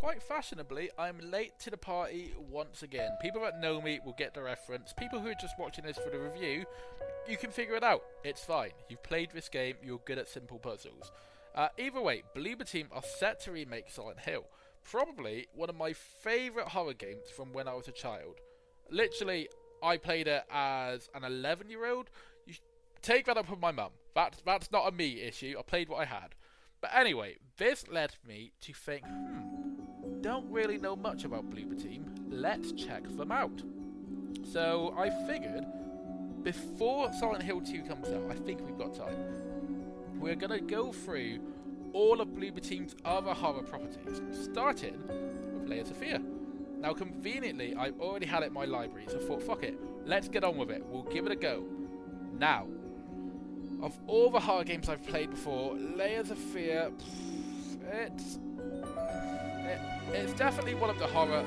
quite fashionably, I'm late to the party once again. People that know me will get the reference. People who are just watching this for the review, you can figure it out. It's fine. You've played this game, you're good at simple puzzles. Either way, Bloober Team are set to remake Silent Hill. Probably one of my favourite horror games from when I was a child. Literally, I played it as an 11-year-old. You take that up with my mum. That's not a me issue. I played what I had. But anyway, this led me to think, don't really know much about Bloober Team. Let's check them out. So I figured, before Silent Hill 2 comes out, I think we've got time, we're going to go through all of Bloober Team's other horror properties, starting with Layers of Fear. Now conveniently, I've already had it in my library, so I thought, fuck it, let's get on with it, we'll give it a go. Now, of all the horror games I've played before, Layers of Fear, it's definitely one of the horror,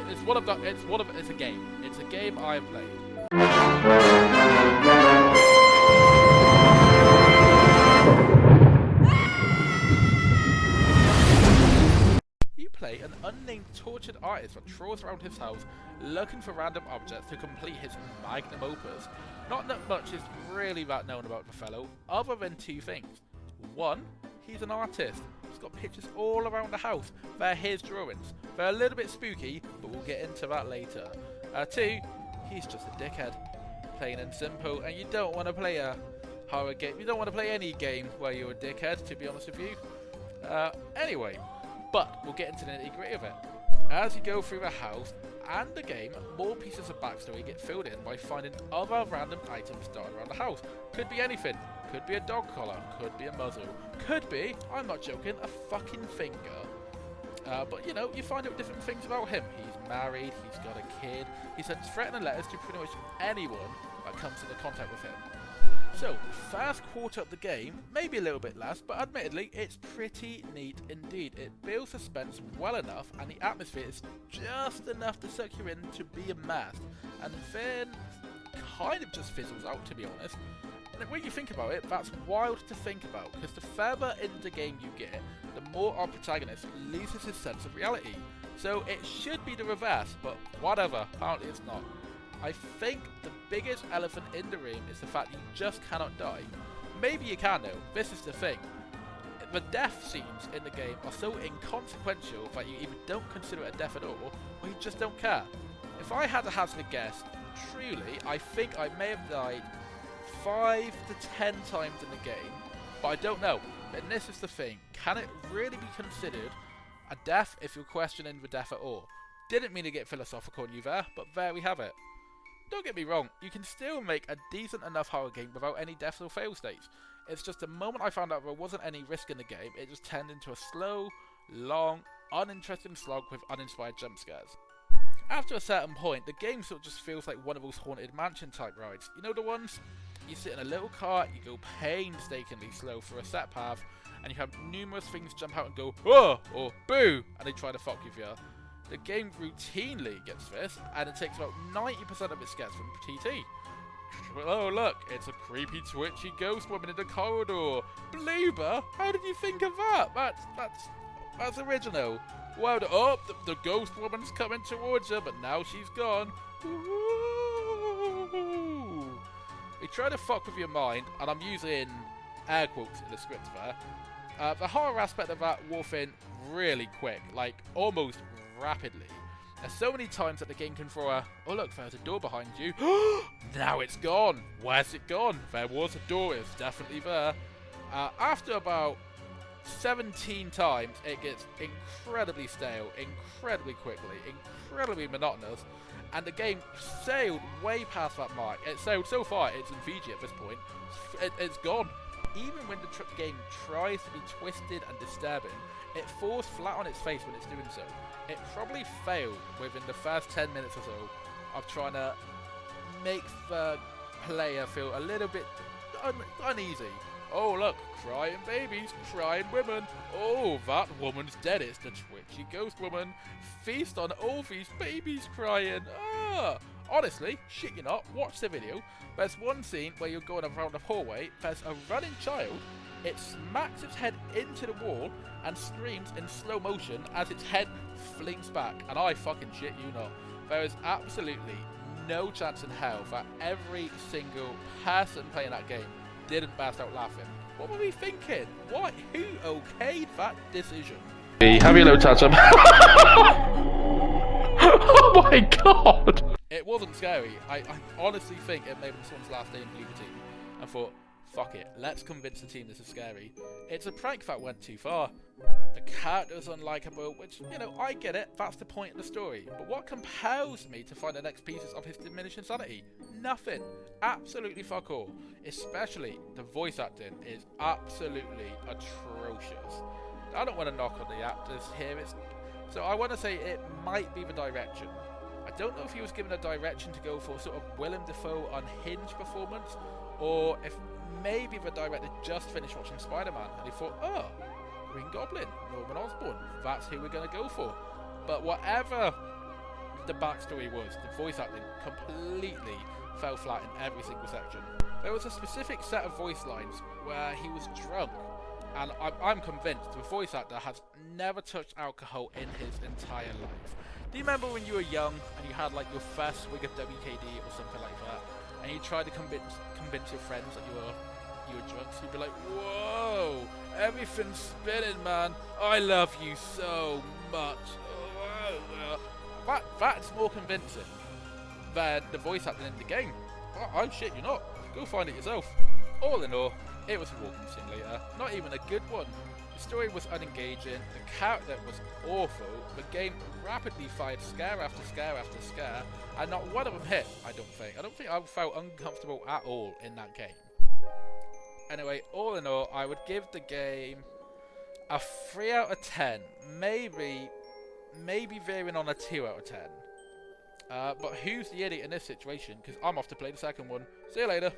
it's a game. It's a game I have played. You play an unnamed tortured artist that trawls around his house looking for random objects to complete his magnum opus. Not that much is really that known about the fellow, other than two things. One, he's an artist. He's got pictures all around the house. They're his drawings. They're a little bit spooky, but we'll get into that later. Two, he's just a dickhead. Plain and simple, and you don't want to play a horror game. You don't want to play any game where you're a dickhead, to be honest with you. Anyway, but we'll get into the nitty-gritty of it. As you go through the house and the game, more pieces of backstory get filled in by finding other random items dotted around the house. Could be anything. Could be a dog collar. Could be a muzzle. Could be, I'm not joking, a fucking finger. But you know, you find out different things about him. He's married, he's got a kid, he sends threatening letters to pretty much anyone that comes into contact with him. So, first quarter of the game, maybe a little bit less, but admittedly, it's pretty neat indeed. It builds suspense well enough, and the atmosphere is just enough to suck you in to be immersed, and then kind of just fizzles out, to be honest. And when you think about it, that's wild to think about, because the further into the game you get, the more our protagonist loses his sense of reality. So it should be the reverse, but whatever, apparently it's not. I think the biggest elephant in the room is the fact that you just cannot die. Maybe you can though, this is the thing. The death scenes in the game are so inconsequential that you either don't consider it a death at all, or you just don't care. If I had to hazard a guess, truly, I think I may have died 5 to 10 times in the game, but I don't know. And this is the thing, can it really be considered a death if you're questioning the death at all? Didn't mean to get philosophical on you there, but there we have it. Don't get me wrong, you can still make a decent enough horror game without any deaths or fail states. It's just the moment I found out there wasn't any risk in the game, it just turned into a slow, long, uninteresting slog with uninspired jump scares. After a certain point, the game sort of just feels like one of those haunted mansion type rides. You know the ones? You sit in a little cart, you go painstakingly slow for a set path, and you have numerous things jump out and go, "Oh!" or "Boo!" and they try to fuck with you. The game routinely gets this, and it takes about 90% of its gets from TT. Oh look, it's a creepy twitchy ghost woman in the corridor. Bloober, how did you think of that? That's original. Well, the ghost woman's coming towards you, but now she's gone. Ooh. They try to fuck with your mind, and I'm using air quotes in the script there. The horror aspect of that wore in really quick, like almost rapidly. There's so many times that the game can throw a, "Oh look, there's a door behind you." Now it's gone. Where's it gone? There was a door, it's definitely there. After about 17 times, it gets incredibly stale, incredibly quickly, incredibly monotonous, and the game sailed way past that mark. It sailed so far, it's in Fiji at this point. It's gone. Even when the game tries to be twisted and disturbing, it falls flat on its face when it's doing so. It probably failed within the first 10 minutes or so of trying to make the player feel a little bit uneasy. Oh look, crying babies, crying women. Oh, that woman's dead, it's the twitchy ghost woman. Feast on all these babies crying. Honestly, shit you not, watch the video. There's one scene where you're going around a hallway, there's a running child, It smacks its head into the wall and screams in slow motion as its head flings back. And I fucking shit you not. There is absolutely no chance in hell that every single person playing that game didn't burst out laughing. What were we thinking? Why? Who okayed that decision? Have you low touch him? Oh my god! It wasn't scary. I honestly think it may have been someone's last day in Blue Team. I thought, fuck it, let's convince the team this is scary. It's a prank that went too far. The character is unlikable, which, you know, I get it, that's the point of the story. But what compels me to find the next pieces of his diminished insanity? Nothing. Absolutely fuck all. Especially the voice acting is absolutely atrocious. I don't want to knock on the actors here, so I want to say it might be the direction. I don't know if he was given a direction to go for sort of Willem Dafoe unhinged performance, or if maybe the director just finished watching Spider-Man and he thought, oh, Green Goblin, Norman Osborn, that's who we're going to go for. But whatever the backstory was, the voice acting completely fell flat in every single section. There was a specific set of voice lines where he was drunk, and I'm convinced the voice actor has never touched alcohol in his entire life. Do you remember when you were young and you had like your first swig of WKD or something like that, and you tried to convince your friends that you were drunk? So you'd be like, "Whoa, everything's spinning, man! I love you so much." That's more convincing than the voice acting in the game. Oh shit, you're not. Go find it yourself. All in all, it was a walking simulator. Not even a good one. The story was unengaging, the character was awful, the game rapidly fired scare after scare after scare, and not one of them hit, I don't think. I don't think I felt uncomfortable at all in that game. Anyway, all in all, I would give the game a 3 out of 10, maybe veering on a 2 out of 10. But who's the idiot in this situation? Because I'm off to play the second one. See you later.